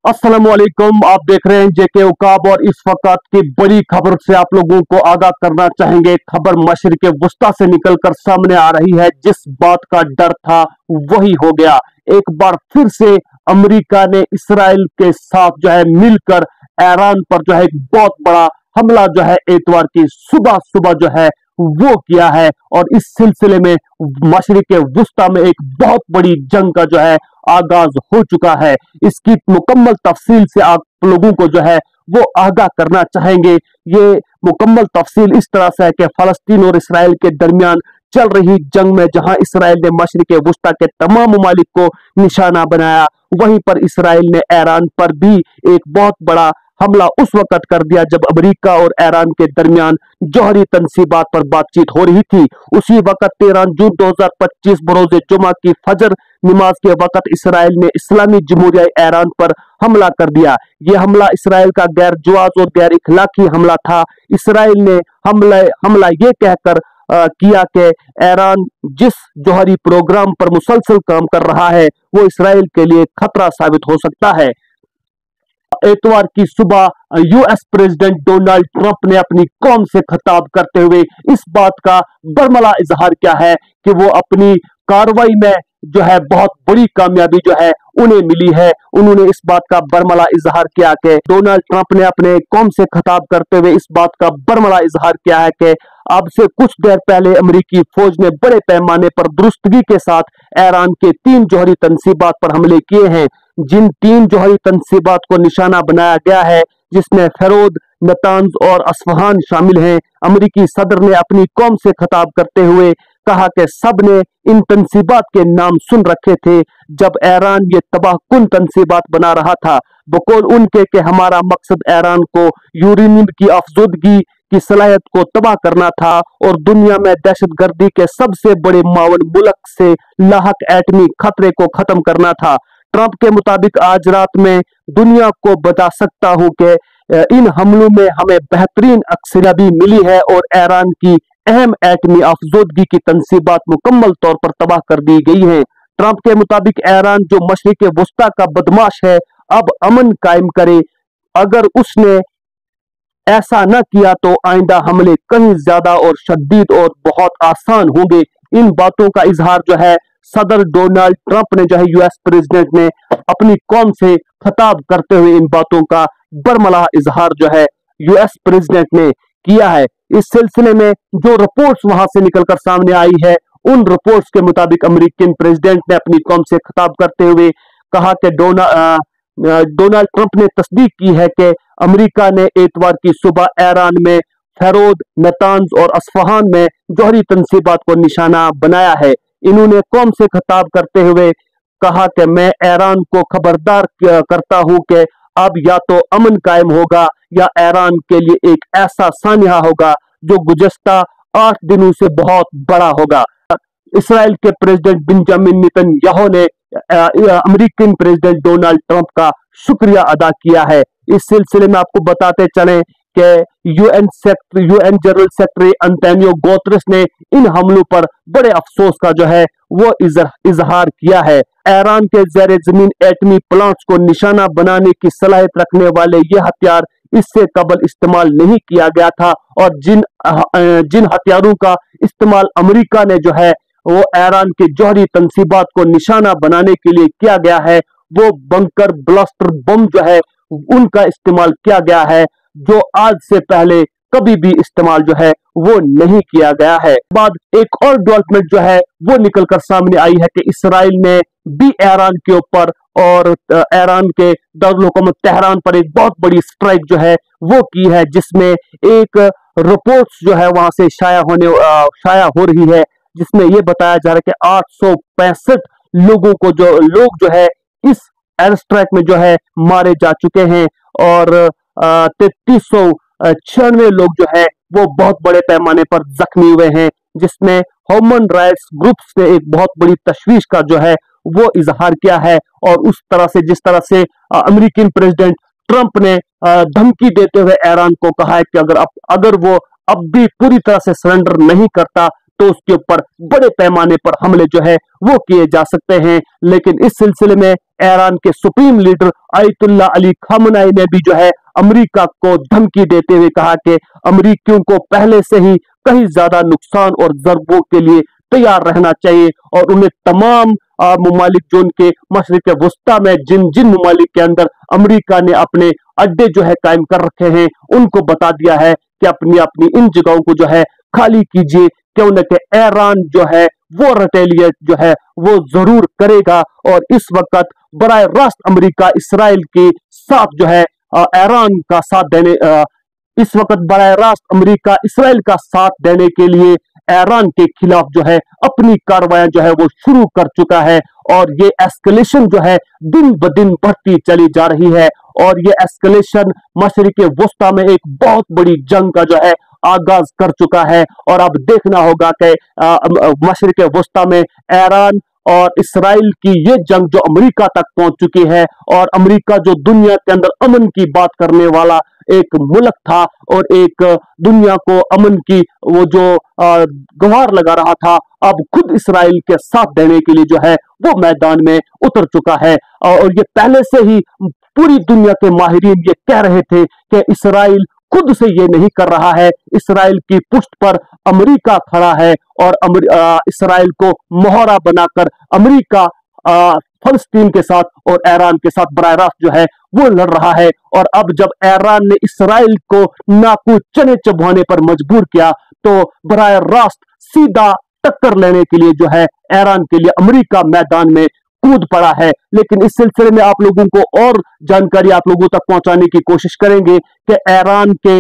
अस्सलामुअलैकुम। आप देख रहे हैं जेके उकाब और इस वक्त की बड़ी खबर से आप लोगों को आगाह करना चाहेंगे। खबर मशरिक़ वुस्ता से निकलकर सामने आ रही है। जिस बात का डर था वही हो गया। एक बार फिर से अमेरिका ने इसराइल के साथ जो है मिलकर ईरान पर जो है एक बहुत बड़ा हमला जो है इतवार की सुबह सुबह जो है वो किया है। और इस सिलसिले में मशरिक़ वुस्ता में एक बहुत बड़ी जंग का जो है आगाज हो चुका है। इसकी मुकम्मल तफसील से आप लोगों को जो है वो आगाह करना चाहेंगे। ये मुकम्मल तफसील इस तरह से है कि फलस्तीन और इसराइल के दरमियान चल रही जंग में जहां इसराइल ने मशरिक़ वुस्ता के तमाम ममालिक को निशाना बनाया, वहीं पर इसराइल ने ईरान पर भी एक बहुत बड़ा हमला उस वक्त कर दिया जब अमेरिका और ईरान के दरमियान जौहरी तनसीबात पर बातचीत हो रही थी। उसी वक्त 13 जून 2025 बरोज़ जुमा की फजर नमाज के वक्त इसराइल ने इस्लामी जमहूरिया ईरान पर हमला कर दिया। यह हमला इसराइल का गैर जवाज और गैर इखलाकी हमला था। इसराइल ने हमला ये कहकर किया कि ईरान जिस जौहरी प्रोग्राम पर मुसलसल काम कर रहा है वो इसराइल के लिए खतरा साबित हो सकता है। इतवार की सुबह यूएस प्रेसिडेंट डोनाल्ड ट्रंप ने अपनी कौम से खिताब करते हुए इस बात का बरमला इजहार किया है कि वो अपनी कार्रवाई में जो है बहुत बड़ी कामयाबी जो है उन्हें मिली है। उन्होंने इस बात का बरमला इजहार किया कि डोनाल्ड ट्रंप ने अपने कौम से खिताब करते हुए इस बात का बरमला इजहार किया है कि अब से कुछ देर पहले अमेरिकी फौज ने बड़े पैमाने पर दुरुस्तगी के साथ ईरान के 3 जौहरी तनसीबात पर हमले किए हैं। जिन 3 जौहरी तनसीबात को निशाना बनाया गया है जिसमें फरोद, नतांज और अस्फहान शामिल हैं। अमेरिकी सदर ने अपनी कौम से खिताब करते हुए कहा कि सब ने इन तनसीबात के नाम सुन रखे थे जब ईरान ये तबाहकुन तनसीबात बना रहा था। बकौल उनके कि हमारा मकसद ईरान को यूरेनियम की अफजोदगी की सलाहियत को तबाह करना था और दुनिया में दहशतगर्दी के सबसे बड़े मावन मुल्क से लाहक एटमी खतरे को खत्म करना था। ट्रंप के मुताबिक आज रात में दुनिया को बता सकता हूं कि इन हमलों में हमें बेहतरीन कामयाबी मिली है और ईरान की अहम एटमी अफजोदगी की तनसीबात मुकम्मल तौर पर तबाह कर दी गई हैं। ट्रंप के मुताबिक ईरान जो मशरिक़ वुस्ता का बदमाश है अब अमन कायम करे। अगर उसने ऐसा न किया तो आइंदा हमले कहीं ज्यादा और शदीद और बहुत आसान होंगे। इन बातों का इजहार जो है सदर डोनाल्ड ट्रंप ने जो है यूएस प्रेसिडेंट ने अपनी कौम से खिताब करते हुए इन बातों का बरमला इजहार जो है यूएस प्रेसिडेंट ने किया है। इस सिलसिले में जो रिपोर्ट्स वहां से निकलकर सामने आई है उन रिपोर्ट्स के मुताबिक अमेरिकन प्रेसिडेंट ने अपनी कौम से खिताब करते हुए कहा कि डोनाल्ड ट्रंप ने तस्दीक की है कि अमेरिका ने इतवार की सुबह ईरान में फरोद, नतांज और अस्फहान में जौहरी तनसीबात को निशाना बनाया है। इन्होंने कौम से खिताब करते हुए कहा कि मैं ईरान को खबरदार करता हूं कि अब या तो अमन कायम होगा या ईरान के लिए एक ऐसा सानिया होगा जो गुज़श्ता 8 दिनों से बहुत बड़ा होगा। इसराइल के प्रेसिडेंट बेंजामिन नेतन्याहू ने अमेरिकन प्रेसिडेंट डोनाल्ड ट्रंप का शुक्रिया अदा किया है। इस सिलसिले में आपको बताते चलें कि UN general secretary Antonio Guterres ने इन हमलों पर बड़े अफसोस का जो है वो इजहार किया है। ईरान के ज़ेरे जमीन एटमी प्लांट्स को निशाना बनाने की सलाहियत रखने वाले ये हथियार इससे कबल इस्तेमाल नहीं किया गया था और जिन हथियारों का इस्तेमाल अमेरिका ने जो है वो ईरान के जौहरी तनसीबात को निशाना बनाने के लिए किया गया है वो बंकर ब्लास्टर बम जो है उनका इस्तेमाल किया गया है जो आज से पहले कभी भी इस्तेमाल जो है वो नहीं किया गया है। बाद एक और डेवलपमेंट जो है वो निकलकर सामने आई है कि इसराइल ने भी ईरान के ऊपर और ईरान के दारुल हुकूमत तेहरान पर एक बहुत बड़ी स्ट्राइक जो है वो की है जिसमें एक रिपोर्ट्स जो है वहां से शाया हो रही है जिसमें ये बताया जा रहा है कि 865 लोग जो है इस एयर स्ट्राइक में जो है मारे जा चुके हैं और 3396 लोग जो है वो बहुत बड़े पैमाने पर जख्मी हुए हैं जिसमें ह्यूमन राइट्स ग्रुप्स ने एक बहुत बड़ी तशवीश का जो है वो इजहार किया है। और उस तरह से जिस तरह से अमेरिकन प्रेसिडेंट ट्रंप ने धमकी देते हुए ईरान को कहा है कि अगर वो अब भी पूरी तरह से सरेंडर नहीं करता तो उसके ऊपर बड़े पैमाने पर हमले जो है वो किए जा सकते हैं। लेकिन इस सिलसिले में ईरान के supreme leader Ayatollah Ali Khamenei ने भी जो है अमेरिका को धमकी देते हुए कहा कि अमेरिकियों को पहले से ही कहीं ज्यादा नुकसान और जरबों के लिए तैयार रहना चाहिए, और उन्हें तमाम ममालिक जो उनके मशरिक वस्ता में जिन जिन ममालिक के अंदर अमेरिका ने अपने अड्डे जो है कायम कर रखे हैं उनको बता दिया है कि अपनी अपनी इन जगहों को जो है खाली कीजिए, क्यों न कि ईरान जो है वो रिटेलिएट जो है वो जरूर करेगा। और इस वक्त बराह रास्त अमेरिका इसराइल के साथ जो है ईरान का साथ देने इस वक्त बराह रास्त अमेरिका इसराइल का साथ देने के लिए ईरान के खिलाफ जो है अपनी कार्रवाई जो है वो शुरू कर चुका है, और ये एस्केलेशन जो है दिन ब दिन बढ़ती चली जा रही है। और ये एस्केलेशन मशरिक वस्ता में एक बहुत बड़ी जंग का जो है आगाज कर चुका है। और अब देखना होगा कि मशरिक वस्ता में ईरान और इसराइल की ये जंग जो अमेरिका तक पहुंच चुकी है, और अमेरिका जो दुनिया के अंदर अमन की बात करने वाला एक मुल्क था और एक दुनिया को अमन की वो जो गुहार लगा रहा था, अब खुद इसराइल के साथ देने के लिए जो है वो मैदान में उतर चुका है। और ये पहले से ही पूरी दुनिया के माहिरीन ये कह रहे थे कि इसराइल खुद से ये नहीं कर रहा है, इसराइल की पुष्ट पर अमेरिका खड़ा है, और इसराइल को मोहरा बनाकर अमेरिका फलस्तीन के साथ और ईरान के साथ बराह रास्त जो है वो लड़ रहा है। और अब जब ईरान ने इसराइल को नाकू चने चबवाने पर मजबूर किया, तो बराह रास्त सीधा टक्कर लेने के लिए जो है ईरान के लिए अमेरिका मैदान में कूद पड़ा है। लेकिन इस सिलसिले में आप लोगों को और जानकारी आप लोगों तक पहुंचाने की कोशिश करेंगे कि ईरान के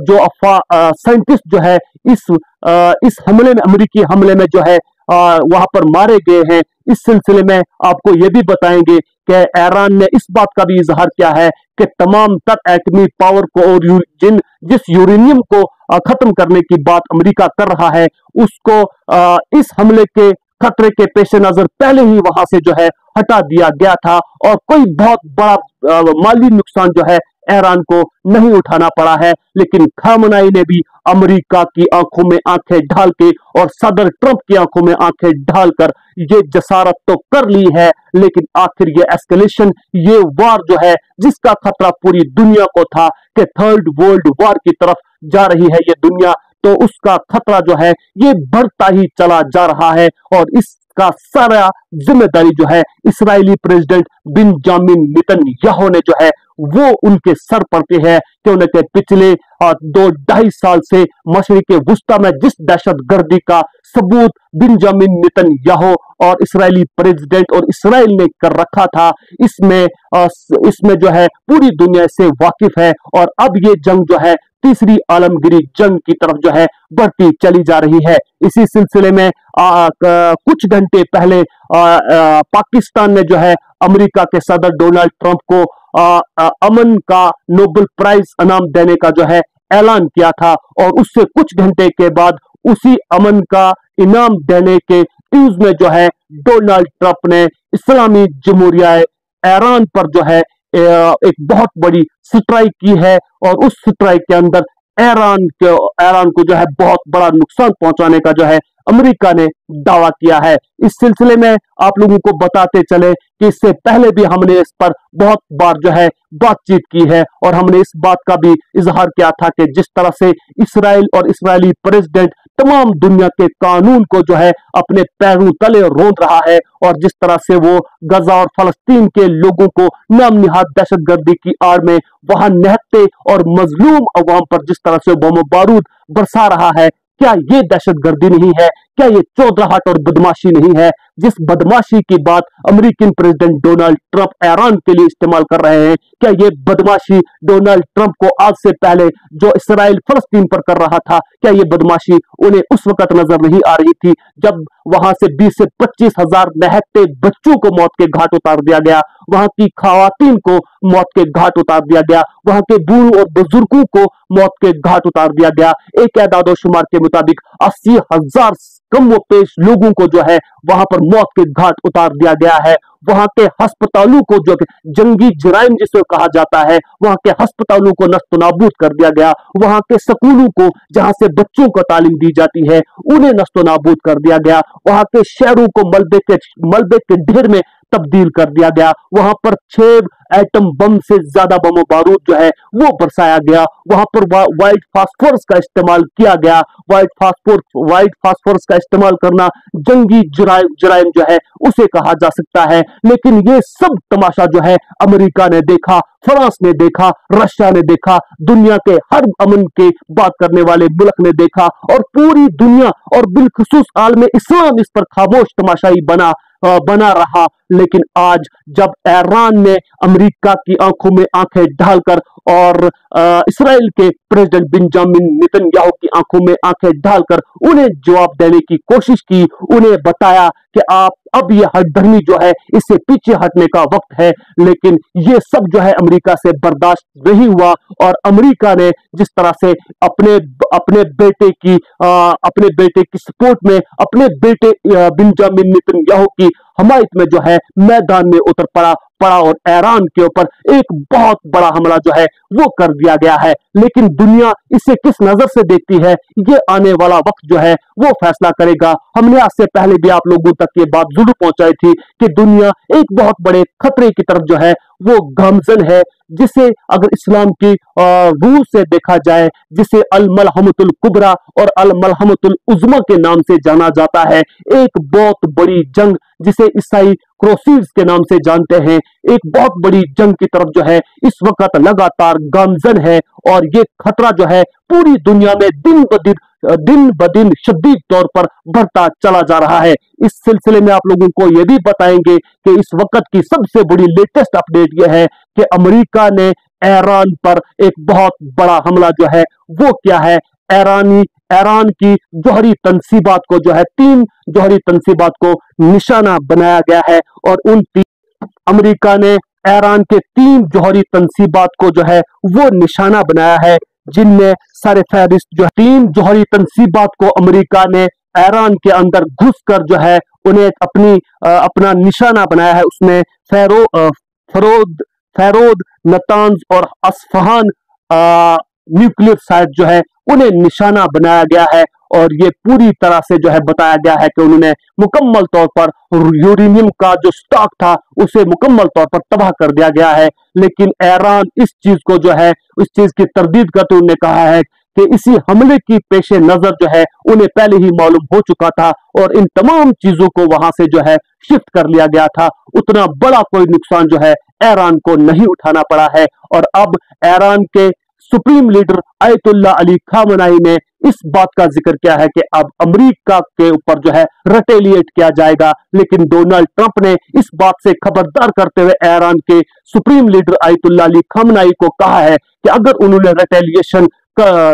जो साइंटिस्ट जो है इस हमले में, अमेरिकी हमले में जो है वहां पर मारे गए हैं। इस सिलसिले में आपको यह भी बताएंगे कि ईरान ने इस बात का भी इजहार किया है कि तमाम तर एटमी पावर को और जिस यूरेनियम को खत्म करने की बात अमेरिका कर रहा है, उसको इस हमले के खतरे के पेश नजर पहले ही वहां से जो है हटा दिया गया था, और कोई बहुत बड़ा माली नुकसान जो है ईरान को नहीं उठाना पड़ा है। लेकिन खामनेई ने भी अमेरिका की आंखों में आंखें डाल के और सदर ट्रंप की आंखों में आंखें डालकर ये जसारत तो कर ली है, लेकिन आखिर ये एस्केलेशन, ये वार जो है जिसका खतरा पूरी दुनिया को था कि थर्ड वर्ल्ड वार की तरफ जा रही है ये दुनिया, तो उसका खतरा जो है ये बढ़ता ही चला जा रहा है। और इसका सारा जिम्मेदारी जो है इस्राएली प्रेसिडेंट बेंजामिन नेतन्याहू ने जो है वो उनके सर पर पे है, क्योंकि पिछले 2-2.5 साल से मशरिक वस्ता में जिस दहशत गर्दी का सबूत बेंजामिन नेतन्याहू और इस्राएली प्रेसिडेंट और इसराइल ने कर रखा था, इसमें जो है पूरी दुनिया से वाकिफ है। और अब ये जंग जो है तीसरी आलमगीरी जंग की तरफ जो है बढ़ती चली जा रही है। इसी सिलसिले में कुछ घंटे पहले पाकिस्तान ने जो है अमेरिका के सदर डोनाल्ड ट्रंप को अमन का नोबेल प्राइज इनाम देने का जो है ऐलान किया था, और उससे कुछ घंटे के बाद उसी अमन का इनाम देने के न्यूज में जो है डोनाल्ड ट्रंप ने इस्लामी जमहूरिया ईरान पर जो है एक बहुत बड़ी स्ट्राइक की है, और उस स्ट्राइक के अंदर ईरान को जो है बहुत बड़ा नुकसान पहुंचाने का जो है अमेरिका ने दावा किया है। इस सिलसिले में आप लोगों को बताते चले कि इससे पहले भी हमने इस पर बहुत बार जो है बातचीत की है, और हमने इस बात का भी इजहार किया था कि जिस तरह से इसराइल और इस्राएली प्रेसिडेंट तमाम दुनिया के कानून को जो है अपने पैरों तले रोंद रहा है, और जिस तरह से वो गजा और फलस्तीन के लोगों को नाम निहाद दहशतगर्दी की आड़ में वहां निहत्ते और मजलूम अवाम पर जिस तरह से बम बारूद बरसा रहा है, क्या ये दहशतगर्दी नहीं है? क्या ये चौधराहट और बदमाशी नहीं है? जिस बदमाशी की बात American president Donald Trump Iran के लिए इस्तेमाल कर रहे हैं, क्या ये बदमाशी डोनाल्ड ट्रंप को आज से पहले जो इसराइल फलस्तीन पर कर रहा था, क्या ये बदमाशी उन्हें उस वक्त नजर नहीं आ रही थी जब वहां से 20 से 25 हजार निहत्ते बच्चों को मौत के घाट उतार दिया गया, वहां की खवातीन को मौत के घाट उतार दिया गया, वहां के बूढ़ों और बुजुर्गों को मौत के घाट उतार दिया गया। एक एदादो शुमार के मुताबिक 80,000 कम व पेश लोगों को जो है वहां पर मौत के घाट उतार दिया गया है। वहां के अस्पतालों को जो जंगी जराइम जिसे कहा जाता है, वहां के अस्पतालों को नस्त नाबूद कर दिया गया। वहां के स्कूलों को जहां से बच्चों को तालीम दी जाती है उन्हें नस्त नाबूद कर दिया गया। वहां के शहरों को मलबे के ढेर में तब्दील कर दिया गया। वहां पर 6 एटम बम से ज्यादा बम बारूद जो है वो बरसाया गया। वहां पर व्हाइट फास्फोरस का इस्तेमाल किया गया। व्हाइट फास्फोरस का इस्तेमाल करना जंगी जराइम जो है उसे कहा जा सकता है। लेकिन ये सब तमाशा जो है अमेरिका ने देखा, फ्रांस ने देखा, रशिया ने देखा, दुनिया के हर अमन की बात करने वाले मुल्क ने देखा, और पूरी दुनिया और बिलखुसूस आलम इस्लाम इस पर खामोश तमाशाई बना रहा। लेकिन आज जब ईरान ने अमेरिका की आंखों में आंखें डालकर और इस्राएल के प्रेसिडेंट बेंजामिन नेतन्याहू की आंखों में आंखें डालकर उन्हें जवाब देने की कोशिश की, उन्हें बताया कि आप अब ये हठधर्मी जो है इससे पीछे हटने का वक्त है, लेकिन ये सब जो है अमेरिका से बर्दाश्त नहीं हुआ। और अमेरिका ने जिस तरह से अपने बेटे की सपोर्ट में अपने बेटे बेंजामिन नेतन्याहू की हमायत में जो है मैदान में उतर पड़ा और ईरान के ऊपर एक बहुत बड़ा हमला जो है वो कर दिया गया है। लेकिन दुनिया इसे किस नजर से देखती है ये आने वाला वक्त जो है वो फैसला करेगा। हमने आज से पहले भी आप लोगों तक ये बात जरूर पहुंचाई थी कि दुनिया एक बहुत बड़े खतरे की तरफ जो है वो गामजन है, जिसे अगर इस्लाम की रूह से देखा जाए, जिसे अल मलहमतुल कुबरा और अल मलहमतुल उज़्मा के नाम से जाना जाता है। एक बहुत बड़ी जंग जिसे ईसाई क्रोसीज के नाम से जानते हैं, एक बहुत बड़ी जंग की तरफ जो है इस वक्त लगातार गामजन है। और ये खतरा जो है पूरी दुनिया में दिन ब दिन शदीद तौर पर बढ़ता चला जा रहा है। इस सिलसिले में आप लोगों को यह भी बताएंगे कि इस वक्त की सबसे बड़ी लेटेस्ट अपडेट यह है कि अमेरिका ने ईरान पर एक बहुत बड़ा हमला जो है वो किया है। ईरान की जौहरी तंसीबात को जो है 3 जौहरी तंसीबात को निशाना बनाया गया है, और अमेरिका ने ईरान के 3 जौहरी तंसीबात को जो है वो निशाना बनाया है, जिनमें सर फहरिस्त जो 3 जौहरी तंसीबात को अमेरिका ने ईरान के अंदर घुसकर जो है उन्हें अपना निशाना बनाया है। उसमें फरोद, नतांज और अस्फहान न्यूक्लियर साइट जो है उन्हें निशाना बनाया गया है। और ये पूरी तरह से जो है बताया गया है कि उन्होंने मुकम्मल तौर पर यूरेनियम का जो स्टॉक था उसे मुकम्मल तौर पर तबाह कर दिया गया है। लेकिन ईरान इस चीज को जो है इस चीज की तरदीद करते उन्होंने कहा है कि इसी हमले की पेश नजर जो है उन्हें पहले ही मालूम हो चुका था और इन तमाम चीजों को वहां से जो है शिफ्ट कर लिया गया था। उतना बड़ा कोई नुकसान जो है ईरान को नहीं उठाना पड़ा है। और अब ईरान के सुप्रीम लीडर आयतुल्लाह अली खामनाई ने इस बात का जिक्र किया है कि अब अमेरिका के ऊपर जो है रिटेलिएट किया जाएगा। लेकिन डोनाल्ड ट्रंप ने इस बात से खबरदार करते हुए ईरान के सुप्रीम लीडर आयतुल्लाह अली खामनाई को कहा है कि अगर उन्होंने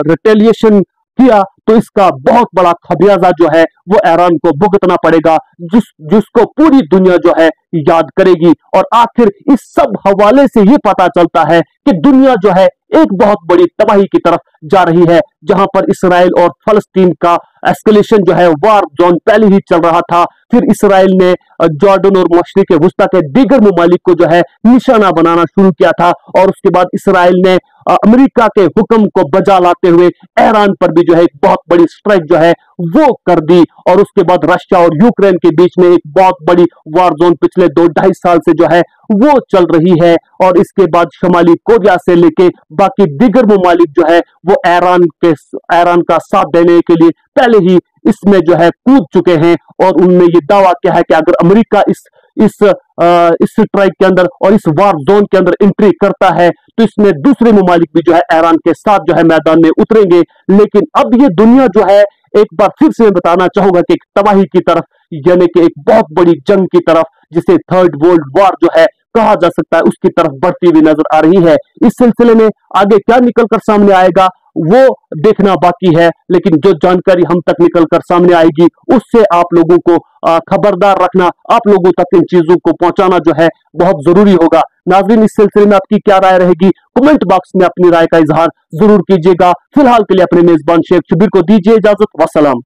रिटेलिएशन किया तो इसका बहुत बड़ा खमियाजा जो है वो ईरान को भुगतना पड़ेगा, जिसको पूरी दुनिया जो है याद करेगी। और आखिर इस सब हवाले से ये पता चलता है कि दुनिया जो है एक बहुत बड़ी तबाही की तरफ जा रही है, जहां पर इसराइल और फलस्तीन का एस्केलेशन जो है वार जोन पहले ही चल रहा था। फिर इसराइल ने जॉर्डन और मशरिक वस्ता के दीगर ममालिक को जो है निशाना बनाना शुरू किया था, और उसके बाद इसराइल ने अमेरिका के हुक्म को बजा लाते हुए ईरान पर भी जो है एक बहुत बड़ी स्ट्राइक जो है वो कर दी। और उसके बाद रशिया और यूक्रेन के बीच में एक बहुत बड़ी वार जोन पिछले 2-2.5 साल से जो है वो चल रही है। और इसके बाद शुमाली कोरिया से लेके बाकी दीगर ममालिक जो है वो ईरान का साथ देने के लिए पहले ही इसमें जो है कूद चुके हैं। और उनने ये दावा किया है कि अगर अमेरिका इस स्ट्राइक के अंदर और इस वार जोन के अंदर एंट्री करता है तो इसमें दूसरे ममालिक भी जो है ईरान के साथ जो है मैदान में उतरेंगे। लेकिन अब ये दुनिया जो है एक बार फिर से बताना चाहूंगा कि एक तबाही की तरफ, यानी कि एक बहुत बड़ी जंग की तरफ, जिसे 3rd वर्ल्ड वॉर जो है कहा जा सकता है, उसकी तरफ बढ़ती हुई नजर आ रही है। इस सिलसिले में आगे क्या निकलकर सामने आएगा वो देखना बाकी है, लेकिन जो जानकारी हम तक निकलकर सामने आएगी उससे आप लोगों को खबरदार रखना, आप लोगों तक इन चीजों को पहुंचाना जो है बहुत जरूरी होगा। नाज़रीन, इस सिलसिले में आपकी क्या राय रहेगी कमेंट बॉक्स में अपनी राय का इजहार जरूर कीजिएगा। फिलहाल के लिए अपने मेजबान शेख शबीर को दीजिए इजाजत। वसलाम।